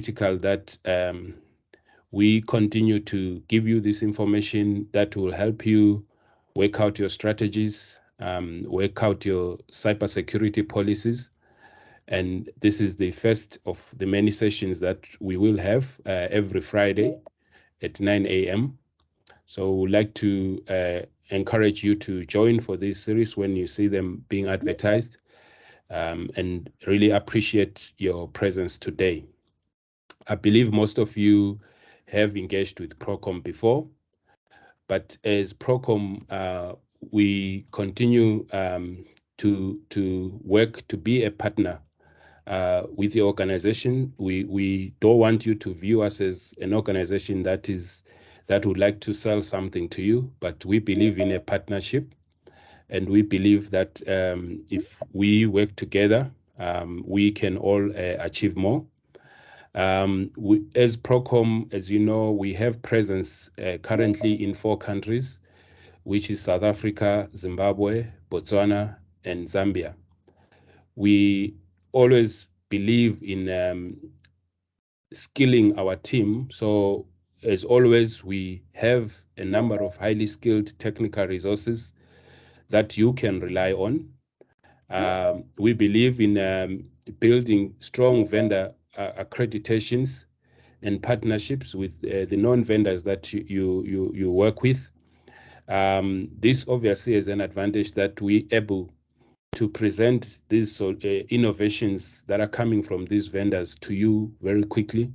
critical that we continue to give you this information that will help you work out your strategies, work out your cybersecurity policies. And this is the first of the many sessions that we will have every Friday at 9 a.m. So we'd like to encourage you to join for this series when you see them being advertised, and really appreciate your presence today. I believe most of you have engaged with Procom before, but as Procom, we continue to work to be a partner with the organization. We don't want you to view us as an organization that would like to sell something to you, but we believe in a partnership, and we believe that if we work together, we can all achieve more. As Procom, as you know, we have presence currently in 4 countries, which is South Africa, Zimbabwe, Botswana, and Zambia. We always believe in skilling our team. So as always, we have a number of highly skilled technical resources that you can rely on. We believe in building strong vendor accreditations and partnerships with the non-vendors that you work with. This obviously is an advantage that we're able to present these innovations that are coming from these vendors to you very quickly,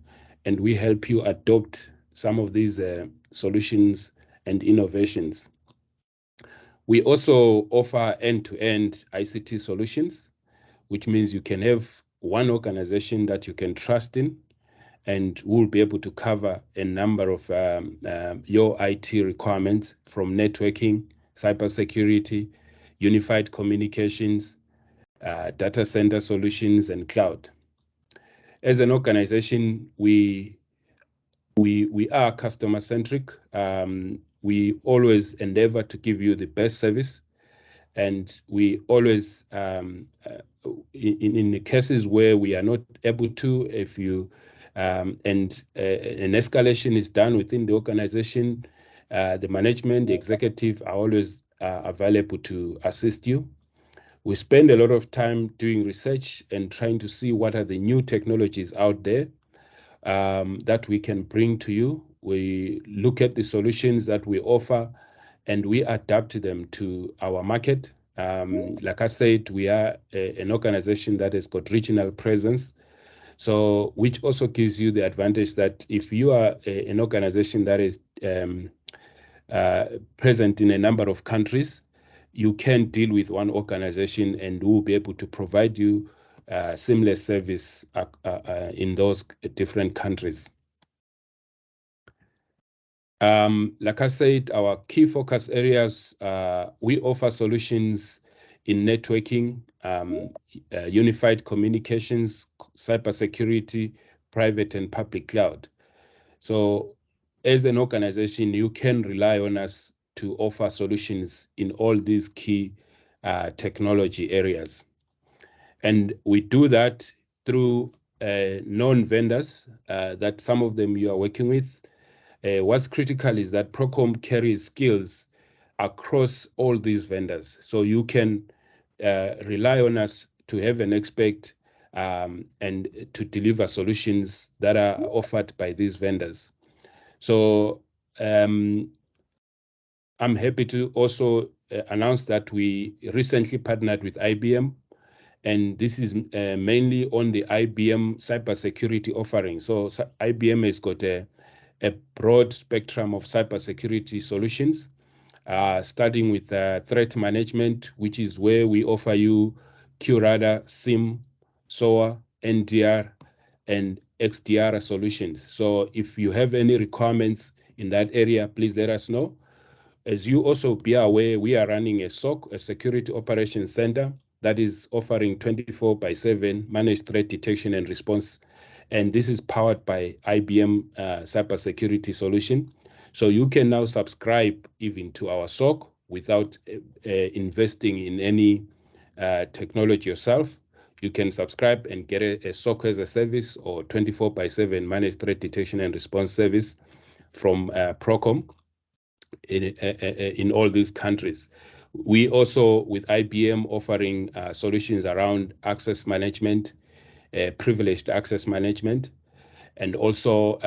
and we help you adopt some of these solutions and innovations. We also offer end-to-end ICT solutions, which means you can have one organization that you can trust in, and we'll be able to cover a number of your IT requirements, from networking, cybersecurity, unified communications, data center solutions, and cloud. As an organization, we are customer centric. We always endeavor to give you the best service, and we always, in the cases where we are not able to, if you and an escalation is done within the organization, the management, the executive are always available to assist you. We spend a lot of time doing research and trying to see what are the new technologies out there that we can bring to you. We look at the solutions that we offer and we adapt them to our market. Like I said, we are an organization that has got regional presence, so which also gives you the advantage that if you are an organization that is present in a number of countries, you can deal with one organization and we'll be able to provide you seamless service in those different countries. Like I said, our key focus areas, we offer solutions in networking, unified communications, cybersecurity, private and public cloud. So as an organization, you can rely on us to offer solutions in all these key technology areas. And we do that through non-vendors that some of them you are working with. What's critical is that Procom carries skills across all these vendors. So you can rely on us to have an expert and to deliver solutions that are offered by these vendors. So I'm happy to also announce that we recently partnered with IBM, and this is mainly on the IBM cybersecurity offering. So IBM has got a broad spectrum of cybersecurity solutions, starting with threat management, which is where we offer you QRadar, SIM, SOA, NDR, and XDR solutions. So if you have any requirements in that area, please let us know. As you also be aware, we are running a SOC, a Security Operations Center, that is offering 24/7 managed threat detection and response. And this is powered by IBM cybersecurity solution. So you can now subscribe even to our SOC without investing in any technology yourself. you can subscribe and get a SOC as a service or 24/7 managed threat detection and response service from Procom in all these countries. We also, with IBM, offering solutions around access management, privileged access management, and also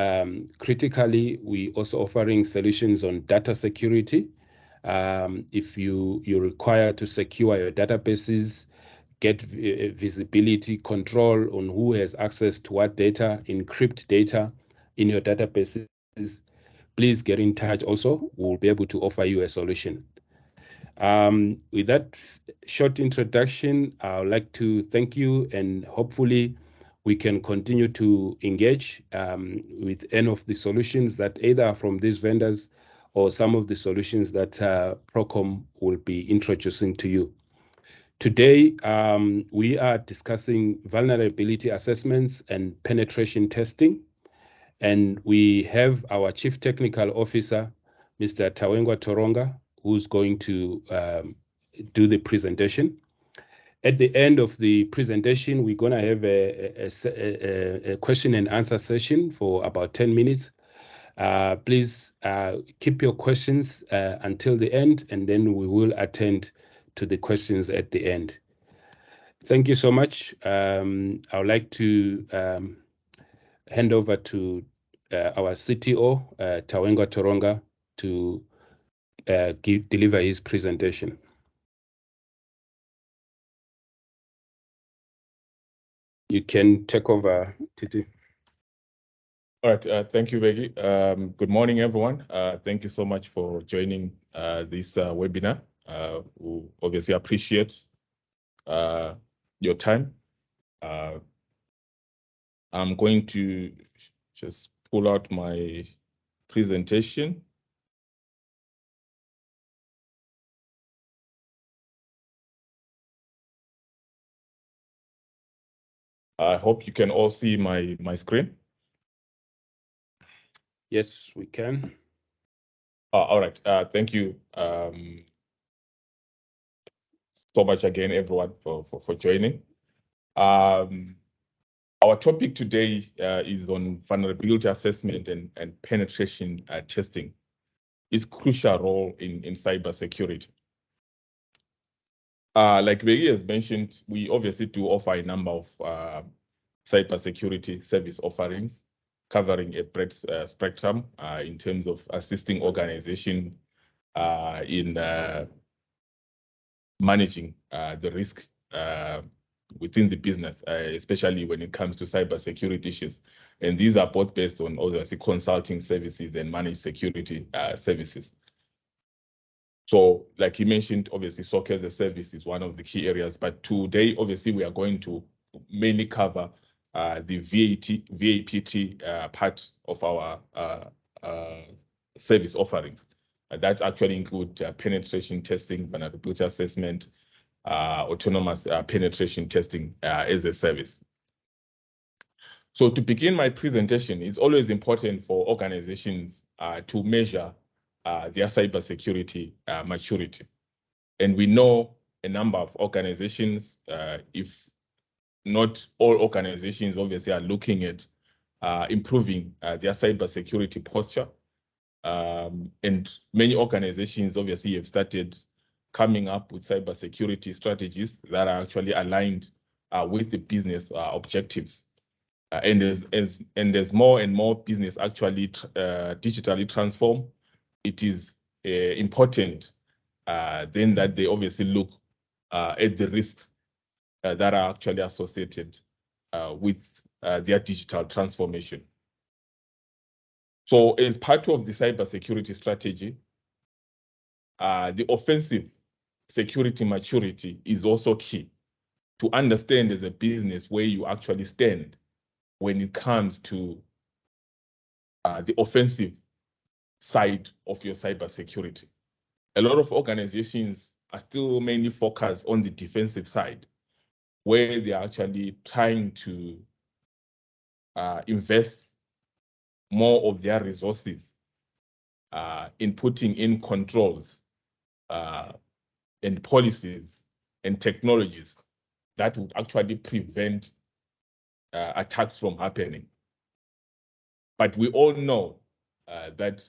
critically, we also offering solutions on data security. If you require to secure your databases, get visibility control on who has access to what data, encrypt data in your databases, please get in touch also. We'll be able to offer you a solution. With that short introduction, I would like to thank you, and hopefully we can continue to engage with any of the solutions that either are from these vendors or some of the solutions that Procom will be introducing to you. Today, we are discussing vulnerability assessments and penetration testing. And we have our Chief Technical Officer, Mr. Tawengwa Toronga, who's going to do the presentation. At the end of the presentation, we're going to have a question and answer session for about 10 minutes. Please keep your questions until the end, and then we will attend to the questions at the end. Thank you so much. I would like to hand over to our CTO, Tawengwa Toronga, to deliver his presentation. You can take over, Titi. All right, thank you, Becky. Good morning, everyone. Thank you so much for joining this webinar. We obviously appreciate your time. I'm going to just pull out my presentation. I hope you can all see my screen. Yes, we can. All right, thank you so much again, everyone, for joining. Our topic today is on vulnerability assessment and penetration testing. Its crucial role in cybersecurity. Like Becky has mentioned, we obviously do offer a number of cybersecurity service offerings covering a broad spectrum in terms of assisting organizations in managing the risk within the business, especially when it comes to cybersecurity issues. And these are both based on obviously consulting services and managed security services. So like you mentioned, obviously SOC as a service is one of the key areas, but today, obviously we are going to mainly cover the VAPT part of our service offerings. That actually include penetration testing, vulnerability assessment, autonomous penetration testing as a service. So to begin my presentation, it's always important for organizations to measure their cybersecurity maturity. And we know a number of organizations, if not all organizations, obviously are looking at improving their cybersecurity posture. And many organizations obviously have started coming up with cybersecurity strategies that are actually aligned with the business objectives. And as more and more business actually digitally transform, it is important then that they obviously look at the risks that are actually associated with their digital transformation. So as part of the cybersecurity strategy, the offensive security maturity is also key to understand as a business where you actually stand when it comes to the offensive side of your cybersecurity. A lot of organizations are still mainly focused on the defensive side, where they're actually trying to invest more of their resources in putting in controls and policies and technologies that would actually prevent attacks from happening. But we all know that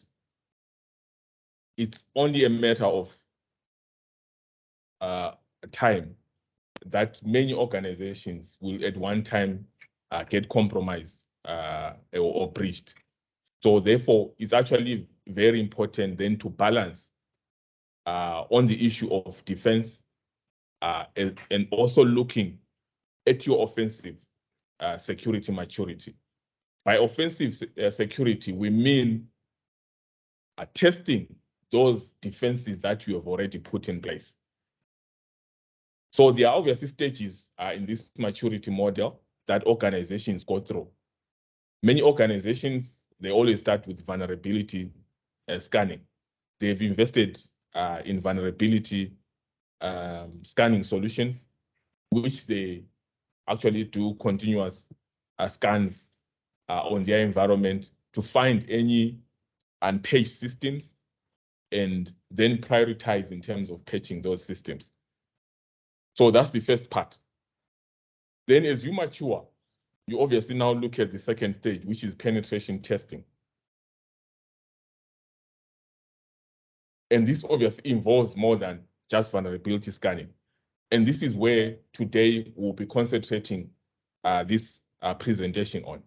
it's only a matter of time that many organizations will at one time get compromised or breached. So therefore, it's actually very important then to balance on the issue of defense and also looking at your offensive security maturity. By offensive security, we mean testing those defenses that you have already put in place. So there are obviously stages in this maturity model that organizations go through. Many organizations, they always start with vulnerability scanning. They've invested in vulnerability scanning solutions, which they actually do continuous scans on their environment to find any unpatched systems and then prioritize in terms of patching those systems. So that's the first part. Then as you mature, you obviously now look at the second stage, which is penetration testing. And this obviously involves more than just vulnerability scanning. And this is where today we'll be concentrating this presentation on,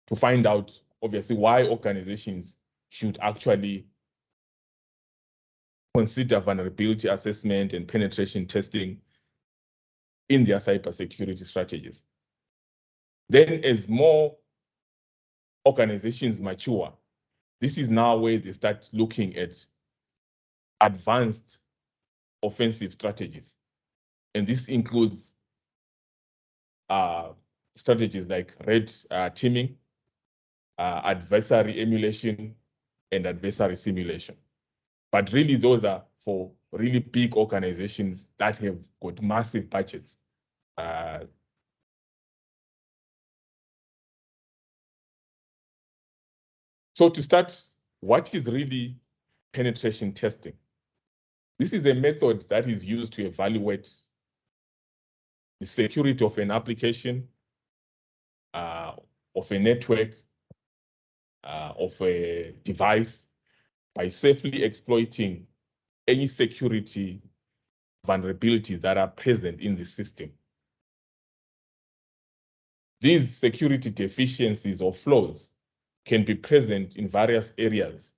to find out obviously why organizations should actually consider vulnerability assessment and penetration testing in their cybersecurity strategies. Then as more organizations mature, this is now where they start looking at advanced offensive strategies. And this includes strategies like red teaming, adversary emulation, and adversary simulation. But really, those are for really big organizations that have got massive budgets. So to start, what is really penetration testing? This is a method that is used to evaluate the security of an application, of a network, of a device by safely exploiting any security vulnerabilities that are present in the system. These security deficiencies or flaws can be present in various areas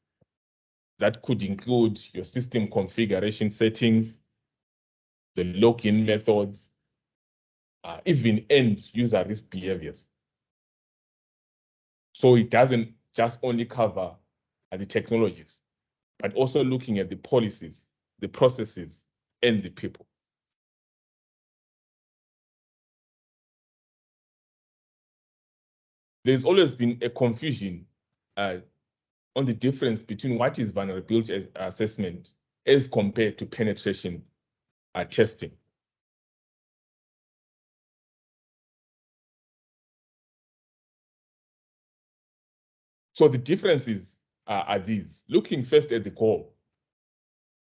that could include your system configuration settings, the login methods, even end user risk behaviors. So it doesn't just only cover the technologies, but also looking at the policies, the processes, and the people. There's always been a confusion on the difference between what is vulnerability assessment as compared to penetration testing. So the differences are these. Looking first at the goal,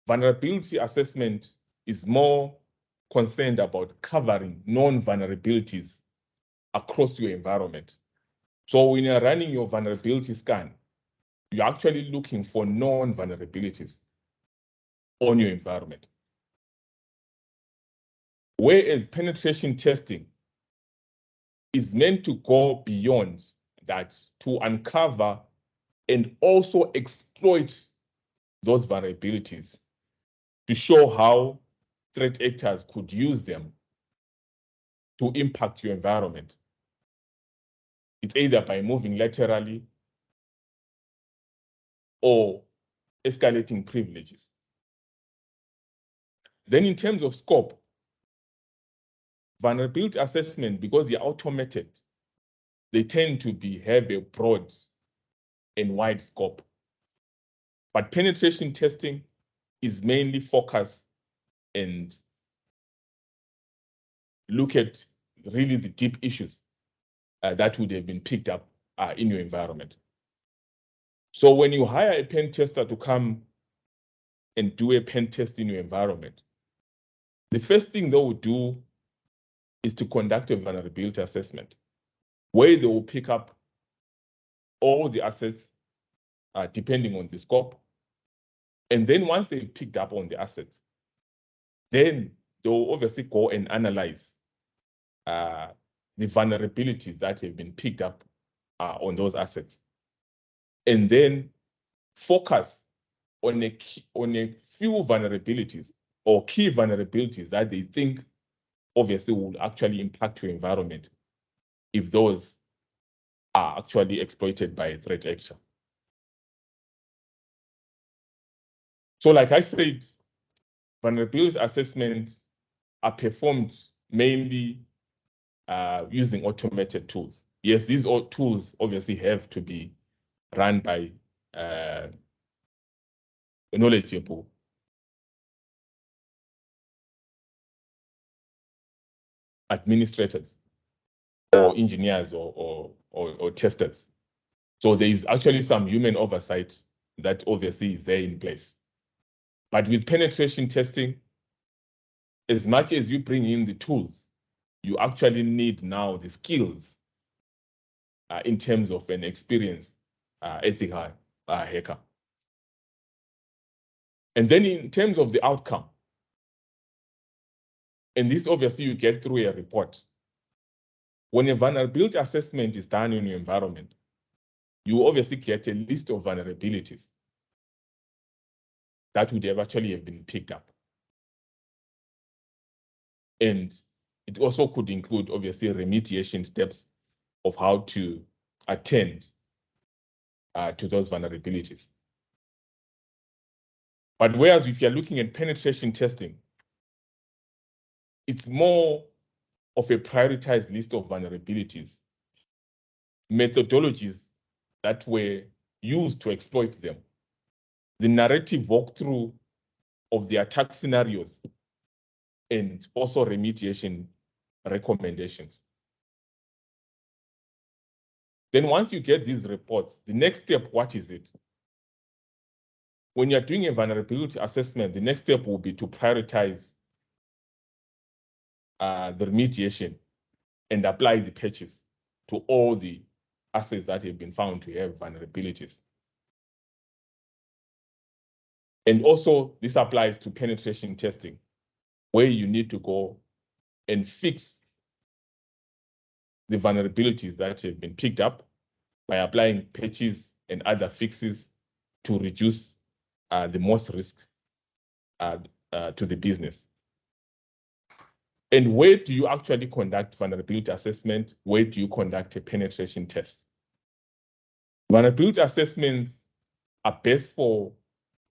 vulnerability assessment is more concerned about covering known vulnerabilities across your environment. So when you're running your vulnerability scan, you're actually looking for known vulnerabilities on your environment. Whereas penetration testing is meant to go beyond that, to uncover and also exploit those vulnerabilities to show how threat actors could use them to impact your environment. It's either by moving laterally or escalating privileges. Then in terms of scope, vulnerability assessment, because they're automated, they tend to have a broad and wide scope. But penetration testing is mainly focused and look at really the deep issues that would have been picked up in your environment. So when you hire a pen tester to come and do a pen test in your environment, the first thing they will do is to conduct a vulnerability assessment where they will pick up all the assets depending on the scope. And then once they've picked up on the assets, then they'll obviously go and analyze the vulnerabilities that have been picked up on those assets. And then focus on a few vulnerabilities or key vulnerabilities that they think obviously will actually impact your environment if those are actually exploited by a threat actor. So like I said, vulnerability assessments are performed mainly using automated tools. Yes, these tools obviously have to be run by knowledgeable administrators or engineers or testers. So there is actually some human oversight that obviously is there in place. But with penetration testing, as much as you bring in the tools, you actually need now the skills in terms of an experienced ethical hacker. And then in terms of the outcome, and this obviously you get through a report. When a vulnerability assessment is done in your environment, you obviously get a list of vulnerabilities that would have actually have been picked up. And it also could include obviously remediation steps of how to attend to those vulnerabilities. But whereas if you're looking at penetration testing, it's more of a prioritized list of vulnerabilities, methodologies that were used to exploit them, the narrative walkthrough of the attack scenarios, and also remediation recommendations. Then once you get these reports, the next step, what is it? When you're doing a vulnerability assessment, the next step will be to prioritize the remediation and apply the patches to all the assets that have been found to have vulnerabilities. And also, this applies to penetration testing, where you need to go and fix the vulnerabilities that have been picked up by applying patches and other fixes to reduce the most risk to the business. And where do you actually conduct vulnerability assessment? Where do you conduct a penetration test? Vulnerability assessments are best for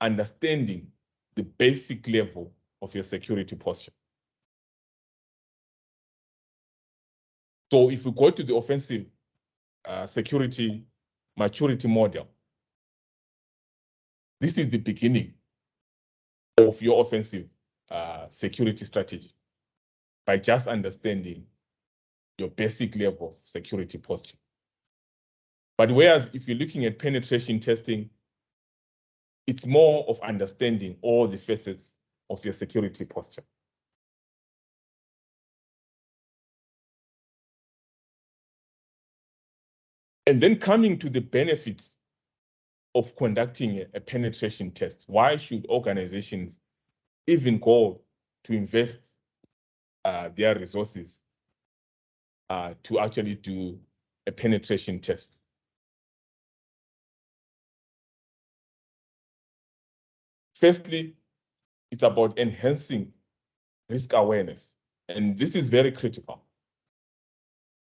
understanding the basic level of your security posture. So if we go to the offensive security maturity model, this is the beginning of your offensive security strategy by just understanding your basic level of security posture. But whereas if you're looking at penetration testing, it's more of understanding all the facets of your security posture. And then coming to the benefits of conducting a penetration test. Why should organizations even go to invest their resources to actually do a penetration test? Firstly, it's about enhancing risk awareness. And this is very critical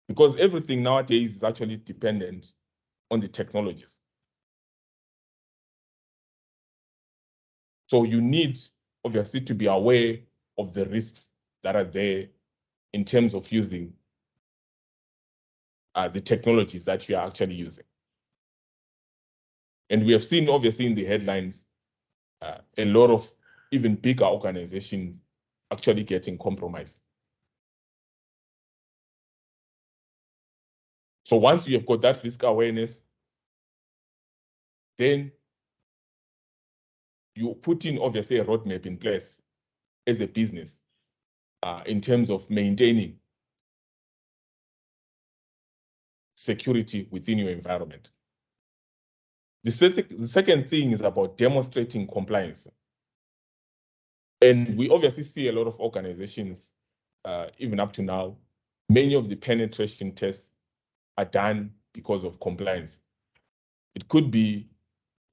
because everything nowadays is actually dependent on the technologies. So you need obviously to be aware of the risks that are there in terms of using the technologies that you are actually using. And we have seen obviously in the headlines, a lot of even bigger organizations actually getting compromised. So once you have got that risk awareness, then you put in obviously a roadmap in place as a business in terms of maintaining security within your environment. The second thing is about demonstrating compliance. And we obviously see a lot of organizations, even up to now, many of the penetration tests are done because of compliance. It could be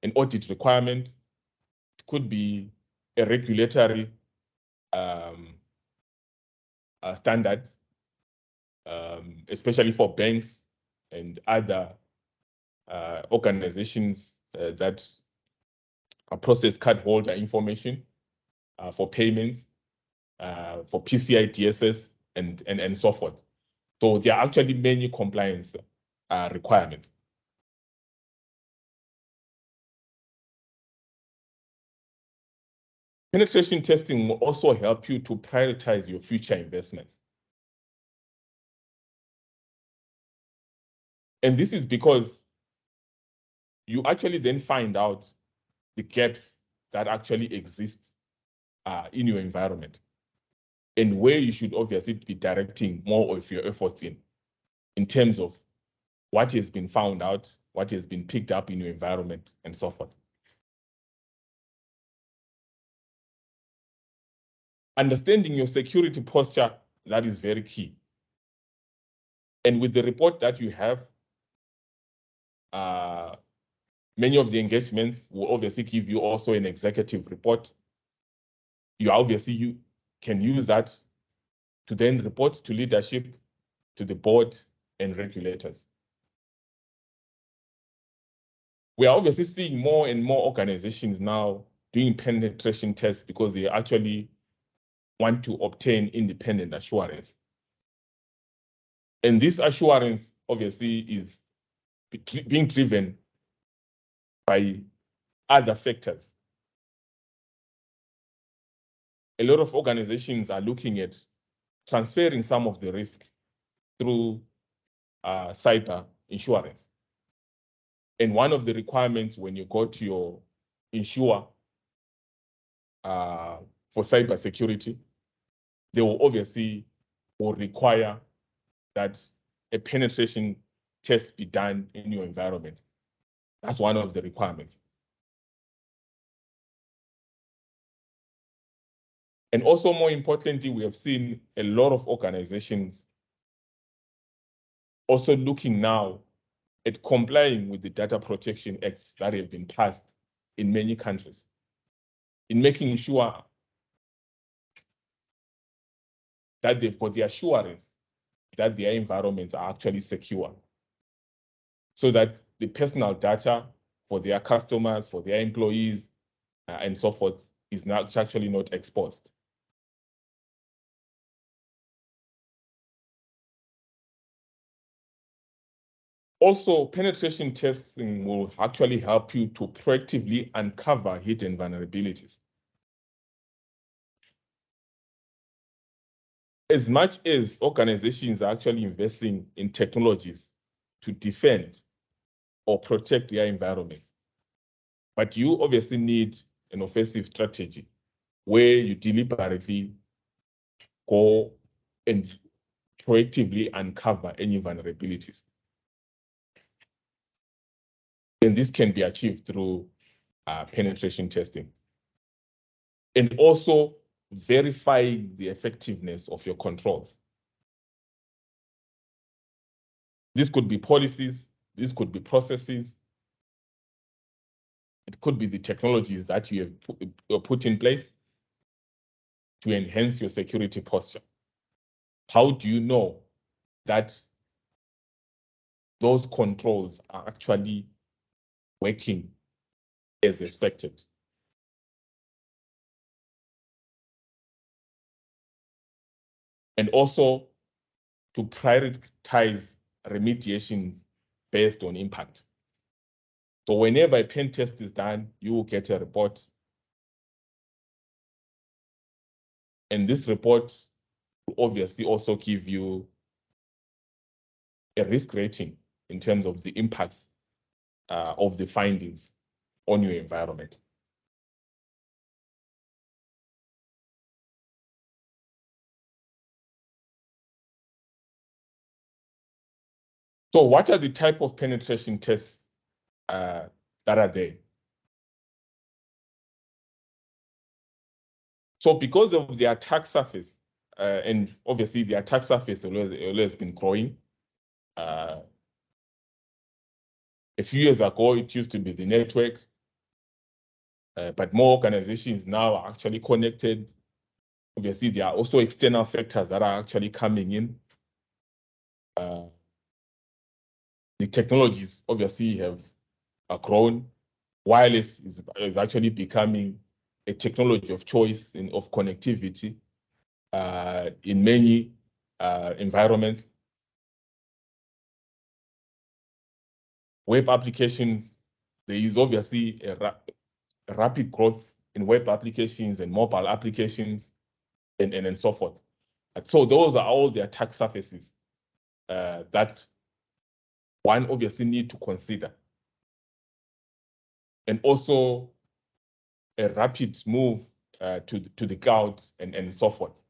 an audit requirement. It could be a regulatory standard, especially for banks and other organizations that process cardholder information for payments, for PCI DSS, and so forth. So there are actually many compliance requirements. Penetration testing will also help you to prioritize your future investments. And this is because you actually then find out the gaps that actually exist in your environment and where you should obviously be directing more of your efforts in terms of what has been found out, what has been picked up in your environment, and so forth. Understanding your security posture, that is very key. And with the report that you have, many of the engagements will obviously give you also an executive report. You can use that to then report to leadership, to the board, and regulators. We are obviously seeing more and more organizations now doing penetration tests because they actually want to obtain independent assurance. And this assurance obviously is being driven by other factors. A lot of organizations are looking at transferring some of the risk through cyber insurance. And one of the requirements when you go to your insurer for cybersecurity, they will obviously require that a penetration test be done in your environment. That's one of the requirements. And also, more importantly, we have seen a lot of organizations also looking now at complying with the data protection acts that have been passed in many countries, in making sure that they've got the assurance that their environments are actually secure, so that the personal data for their customers, for their employees, and so forth is not actually not exposed. Also, penetration testing will actually help you to proactively uncover hidden vulnerabilities. As much as organizations are actually investing in technologies to defend or protect their environments, but you obviously need an offensive strategy where you deliberately go and proactively uncover any vulnerabilities. And this can be achieved through penetration testing. And also verifying the effectiveness of your controls. This could be policies, this could be processes, it could be the technologies that you have put in place to enhance your security posture. How do you know that those controls are actually working as expected? And also to prioritize remediations based on impact. So whenever a pen test is done, you will get a report. And this report will obviously also give you a risk rating in terms of the impacts of the findings on your environment. So what are the type of penetration tests that are there? So because of the attack surface, and obviously the attack surface always been growing. A few years ago, it used to be the network, but more organizations now are actually connected. Obviously, there are also external factors that are actually coming in. The technologies obviously have grown. Wireless is actually becoming a technology of choice of connectivity in many environments. Web applications, there is obviously a rapid growth in web applications and mobile applications and so forth. So those are all the attack surfaces that one obviously need to consider. And also a rapid move to the cloud and so forth.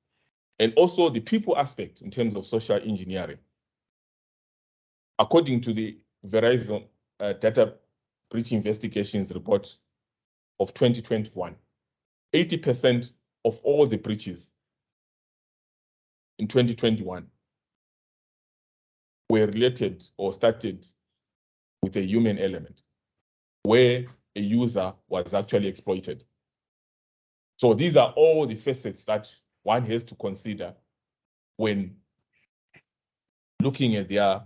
And also the people aspect in terms of social engineering. According to the Verizon Data Breach Investigations report of 2021, 80% of all the breaches in 2021 were related or started with a human element, where a user was actually exploited. So these are all the facets that one has to consider when looking at their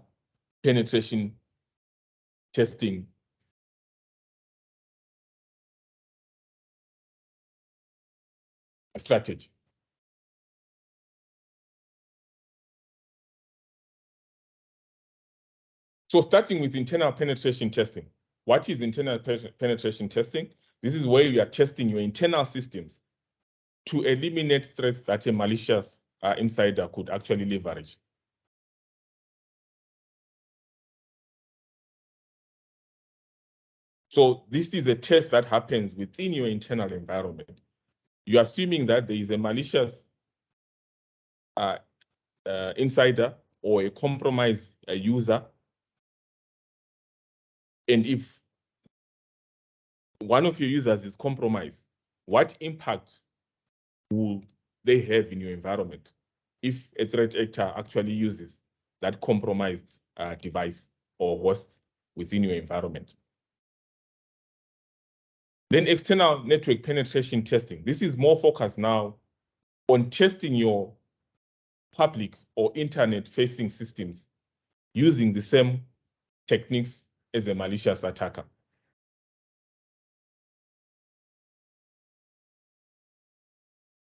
penetration testing strategy. So starting with internal penetration testing. What is internal penetration testing? This is where you are testing your internal systems to eliminate threats that a malicious insider could actually leverage. So this is a test that happens within your internal environment. You're assuming that there is a malicious insider or a compromised user. And if one of your users is compromised, what impact will they have in your environment if a threat actor actually uses that compromised device or host within your environment? Then external network penetration testing. This is more focused now on testing your public or internet-facing systems using the same techniques as a malicious attacker.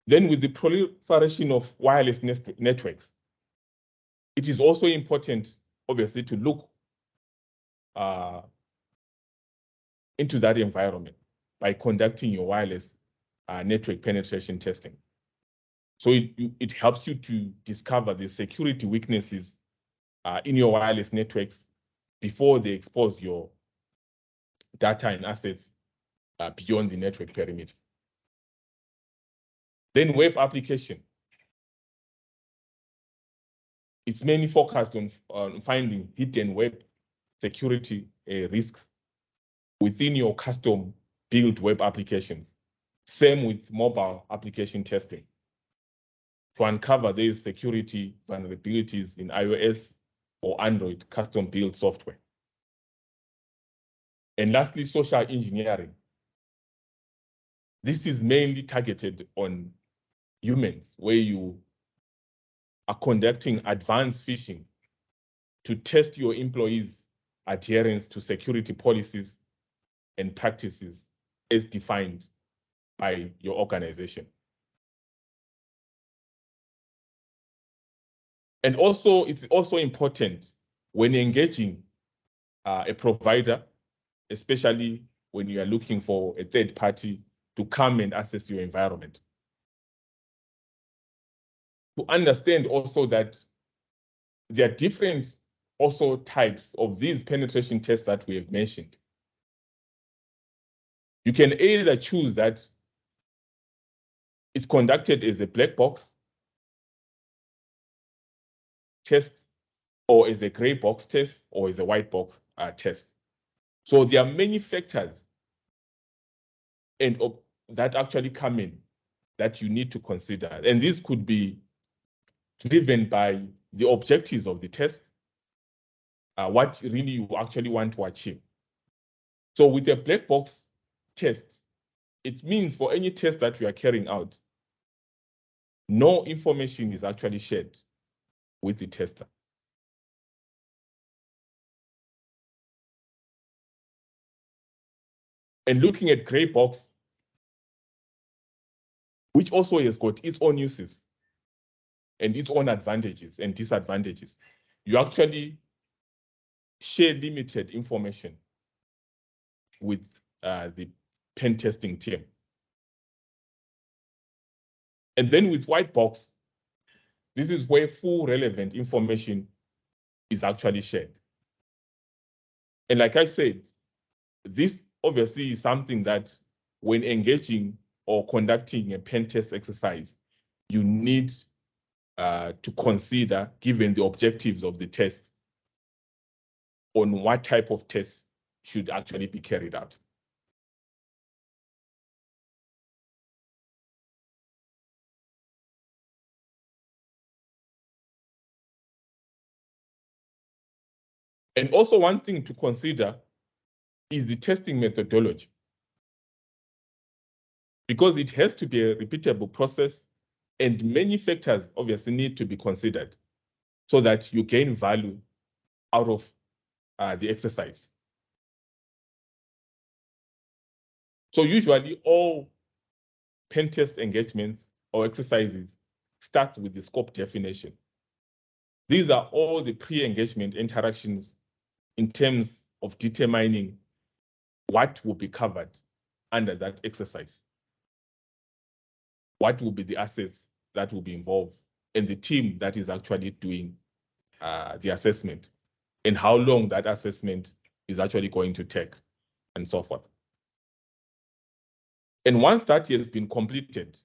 Then with the proliferation of wireless networks, it is also important, obviously, to look into that environment by conducting your wireless network penetration testing. So it helps you to discover the security weaknesses in your wireless networks before they expose your data and assets beyond the network perimeter. Then web application. It's mainly focused on finding hidden web security risks within your custom built web applications. Same with mobile application testing to uncover these security vulnerabilities in iOS or Android custom built software. And lastly, social engineering. This is mainly targeted on humans, where you are conducting advanced phishing to test your employees' adherence to security policies and practices as defined by your organization. And also, it's also important when engaging a provider, especially when you are looking for a third party to come and assess your environment, to understand also that there are different also types of these penetration tests that we have mentioned. You can either choose that it's conducted as a black box test or as a gray box test, or as a white box test. So there are many factors and that actually come in that you need to consider. And this could be driven by the objectives of the test, what really you actually want to achieve. So with a black box test, it means for any test that you are carrying out, no information is actually shared with the tester. And looking at gray box, which also has got its own uses and its own advantages and disadvantages, you actually share limited information with the pen testing team. And then with white box, this is where full relevant information is actually shared. And like I said, this obviously is something that when engaging or conducting a pen test exercise, you need to consider, given the objectives of the test, on what type of test should actually be carried out. And also one thing to consider is the testing methodology, because it has to be a repeatable process and many factors obviously need to be considered so that you gain value out of the exercise. So usually all pen test engagements or exercises start with the scope definition. These are all the pre-engagement interactions in terms of determining what will be covered under that exercise, what will be the assets that will be involved, and the team that is actually doing the assessment, and how long that assessment is actually going to take, and so forth. And once that has been completed,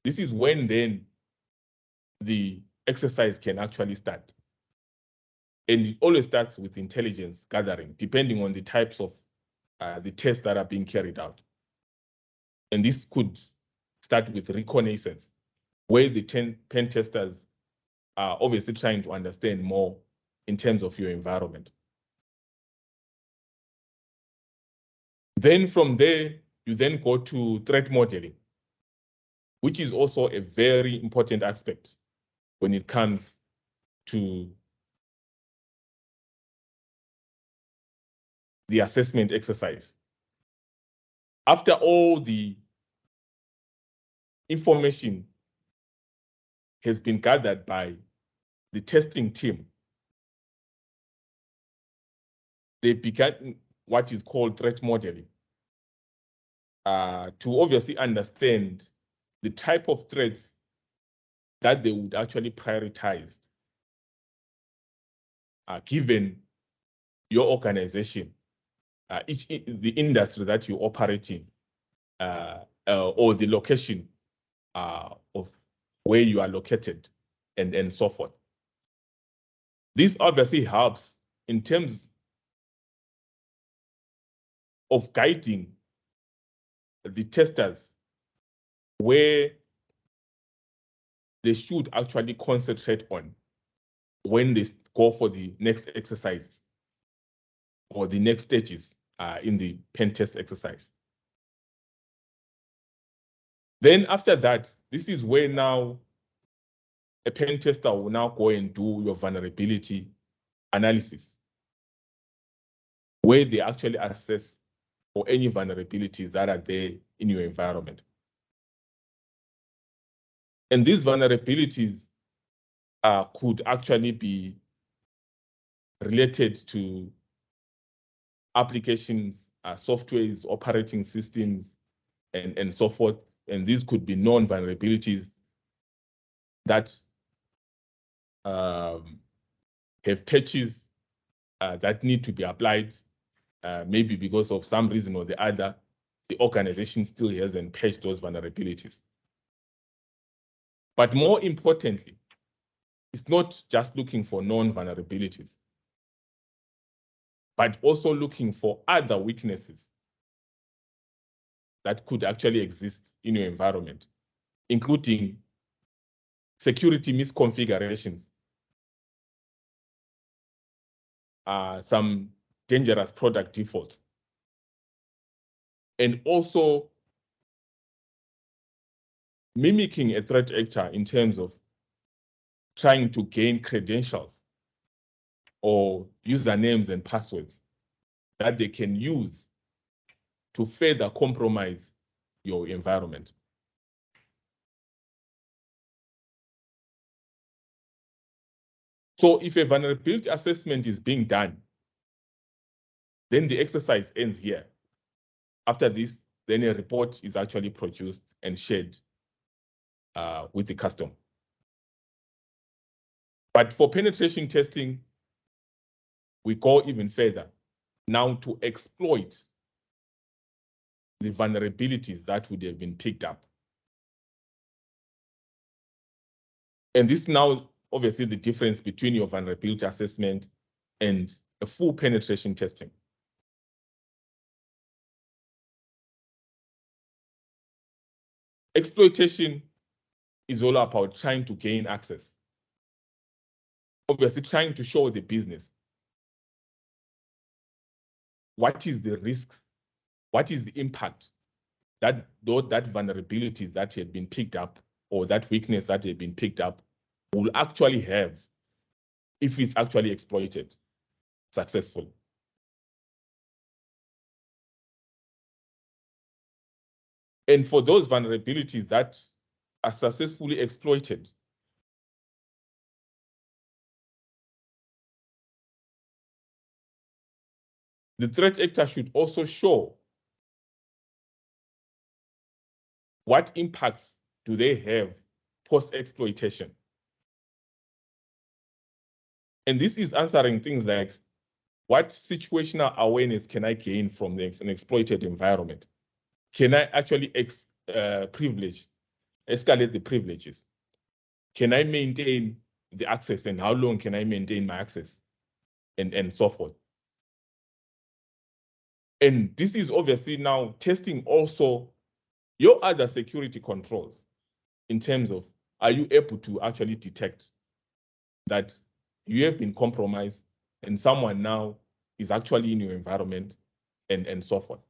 this is when then the exercise can actually start. And it always starts with intelligence gathering, depending on the types of the tests that are being carried out. And this could start with reconnaissance, where the pen testers are obviously trying to understand more in terms of your environment. Then from there, you then go to threat modeling, which is also a very important aspect when it comes to the assessment exercise. After all the information has been gathered by the testing team, they began what is called threat modeling to obviously understand the type of threats that they would actually prioritize given your organization, the industry that you operate in, or the location of where you are located, and so forth. This obviously helps in terms of guiding the testers where they should actually concentrate on when they go for the next exercises or the next stages in the pen test exercise. Then after that, this is where now a pen tester will now go and do your vulnerability analysis, where they actually assess for any vulnerabilities that are there in your environment. And these vulnerabilities could actually be related to applications, softwares, operating systems, and so forth. And these could be known vulnerabilities that have patches that need to be applied, maybe because of some reason or the other, the organization still hasn't patched those vulnerabilities. But more importantly, it's not just looking for known vulnerabilities, but also looking for other weaknesses that could actually exist in your environment, including security misconfigurations, some dangerous product defaults, and also mimicking a threat actor in terms of trying to gain credentials or usernames and passwords that they can use to further compromise your environment. So if a vulnerability assessment is being done, then the exercise ends here. After this, then a report is actually produced and shared with the customer. But for penetration testing, we go even further now to exploit the vulnerabilities that would have been picked up. And this now, obviously, the difference between your vulnerability assessment and a full penetration testing. Exploitation is all about trying to gain access. Obviously, trying to show the business what is the risk, what is the impact that vulnerability that had been picked up or that weakness that had been picked up will actually have if it's actually exploited successfully. And for those vulnerabilities that are successfully exploited, the threat actor should also show what impacts do they have post-exploitation. And this is answering things like, what situational awareness can I gain from an exploited environment? Can I actually escalate the privileges? Can I maintain the access, and how long can I maintain my access, and so forth? And this is obviously now testing also your other security controls in terms of, are you able to actually detect that you have been compromised and someone now is actually in your environment, and so forth.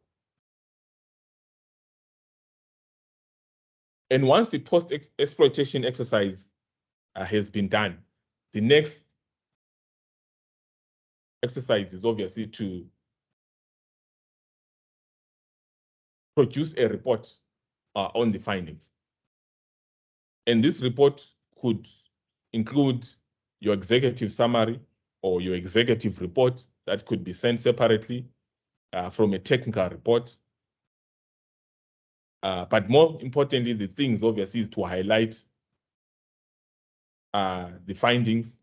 And once the post-exploitation exercise has been done, the next exercise is obviously to produce a report on the findings. And this report could include your executive summary or your executive report that could be sent separately from a technical report. But more importantly, the things obviously is to highlight the findings,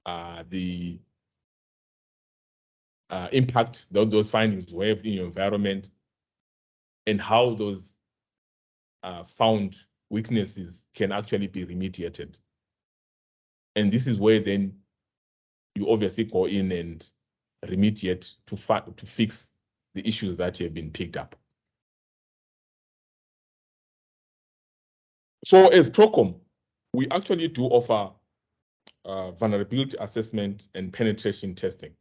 the impact that those findings will have in your environment, and how those found weaknesses can actually be remediated. And this is where then you obviously go in and remediate to fix the issues that have been picked up. So as Procom, we actually do offer vulnerability assessment and penetration testing.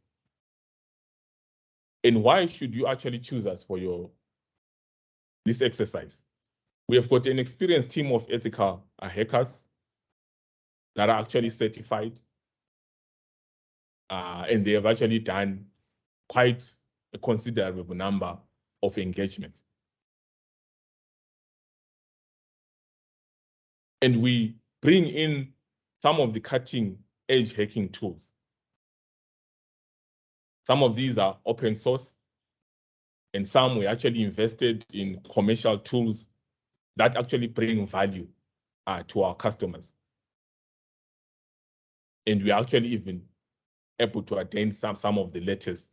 And why should you actually choose us for this exercise? We have got an experienced team of ethical hackers that are actually certified, and they have actually done quite a considerable number of engagements. And we bring in some of the cutting-edge hacking tools. Some of these are open source, and some we actually invested in commercial tools that actually bring value to our customers. And we are actually even able to attain some of the latest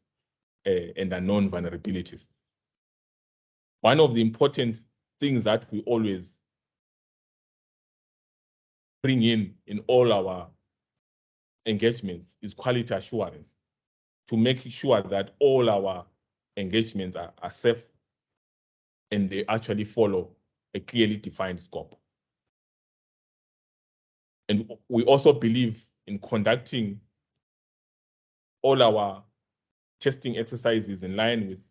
and unknown vulnerabilities. One of the important things that we always bring in all our engagements is quality assurance, to make sure that all our engagements are safe and they actually follow a clearly defined scope. And we also believe in conducting all our testing exercises in line with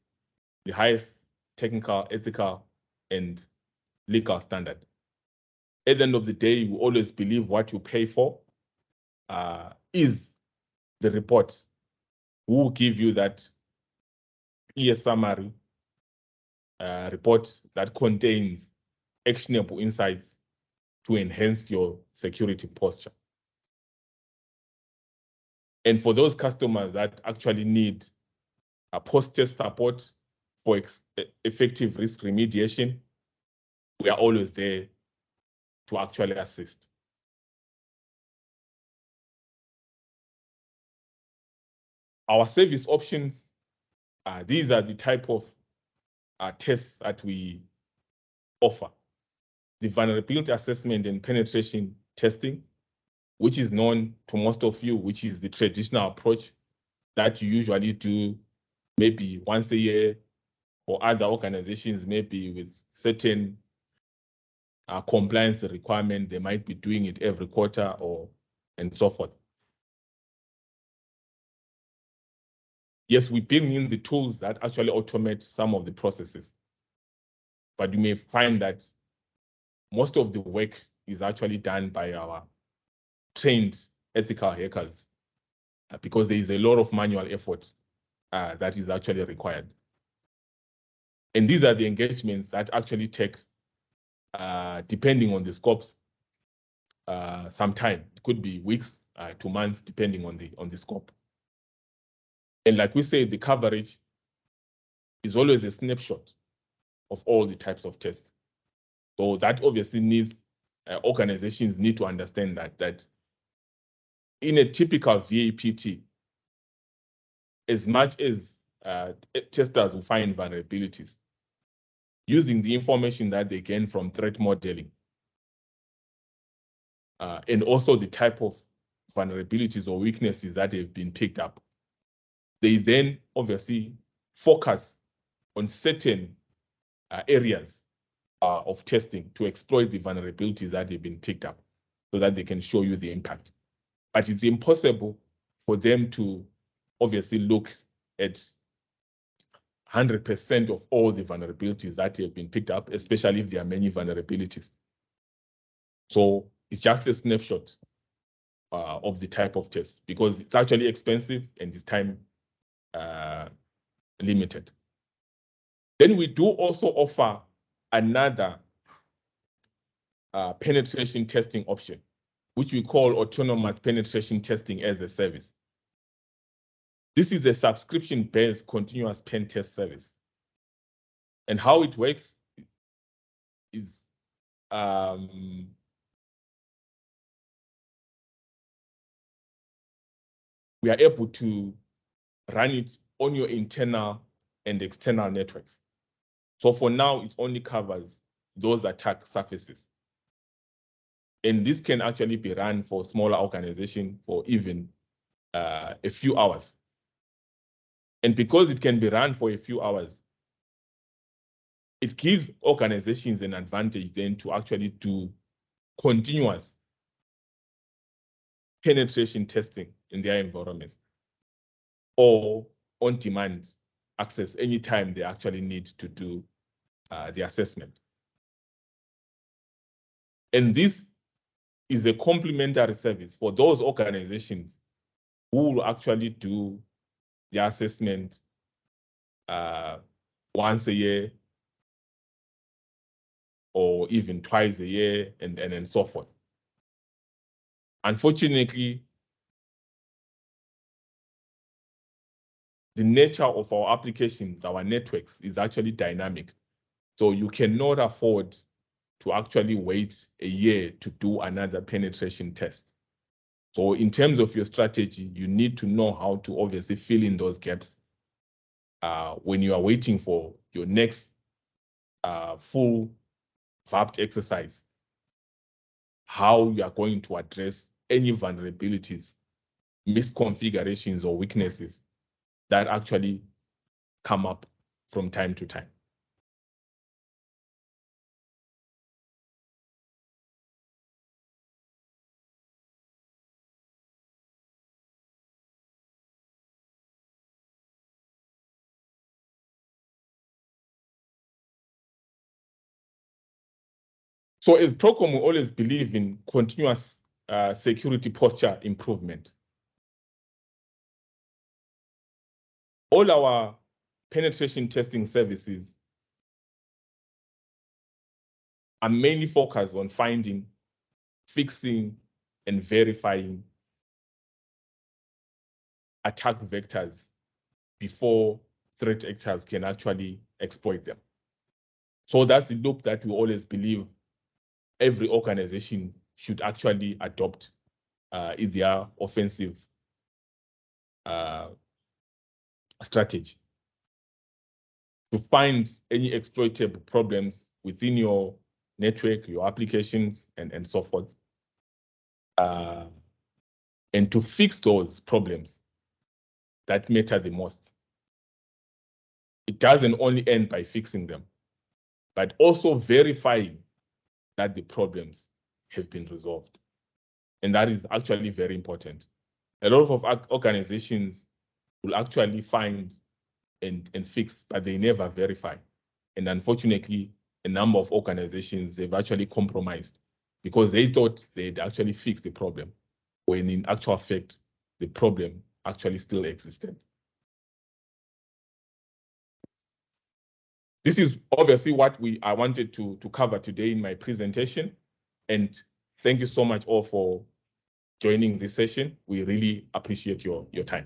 the highest technical, ethical, and legal standard. At the end of the day, we always believe what you pay for is the report. We will give you that clear summary report that contains actionable insights to enhance your security posture. And for those customers that actually need a post-test support for effective risk remediation, we are always there to actually assist. Our service options, these are the type of tests that we offer. The vulnerability assessment and penetration testing, which is known to most of you, which is the traditional approach that you usually do maybe once a year, or other organizations maybe with certain compliance requirement, they might be doing it every quarter and so forth. Yes, we bring in the tools that actually automate some of the processes, but you may find that most of the work is actually done by our trained ethical hackers because there is a lot of manual effort that is actually required. And these are the engagements that actually take, depending on the scopes, some time. It could be weeks to months, depending on the scope. And like we say, the coverage is always a snapshot of all the types of tests. So that obviously needs, organizations need to understand that in a typical VAPT, as much as testers will find vulnerabilities, using the information that they gain from threat modeling, and also the type of vulnerabilities or weaknesses that have been picked up, they then obviously focus on certain areas of testing to exploit the vulnerabilities that have been picked up so that they can show you the impact. But it's impossible for them to obviously look at 100% of all the vulnerabilities that have been picked up, especially if there are many vulnerabilities. So it's just a snapshot of the type of test because it's actually expensive and it's time limited. Then we do also offer another penetration testing option, which we call autonomous penetration testing as a service. This is a subscription-based continuous pen test service. And how it works is we are able to run it on your internal and external networks. So for now, it only covers those attack surfaces. And this can actually be run for smaller organizations for even a few hours. And because it can be run for a few hours, it gives organizations an advantage then to actually do continuous penetration testing in their environment or on-demand access anytime they actually need to do the assessment. And this is a complementary service for those organizations who will actually do the assessment once a year or even twice a year and so forth. Unfortunately, the nature of our applications, our networks, is actually dynamic. So you cannot afford to actually wait a year to do another penetration test. So in terms of your strategy, you need to know how to obviously fill in those gaps when you are waiting for your next full VAPT exercise. how you are going to address any vulnerabilities, misconfigurations, or weaknesses that actually come up from time to time. So as Procom, we always believe in continuous security posture improvement. All our penetration testing services are mainly focused on finding, fixing, and verifying attack vectors before threat actors can actually exploit them. So that's the loop that we always believe every organization should actually adopt in their offensive strategy. To find any exploitable problems within your network, your applications, and so forth. And to fix those problems that matter the most. It doesn't only end by fixing them, but also verifying that the problems have been resolved. And that is actually very important. A lot of organizations will actually find and fix, but they never verify. And unfortunately, a number of organizations, they've actually compromised because they thought they'd actually fixed the problem, when in actual fact, the problem actually still existed. This is obviously what I wanted to cover today in my presentation. And thank you so much all for joining this session. We really appreciate your time.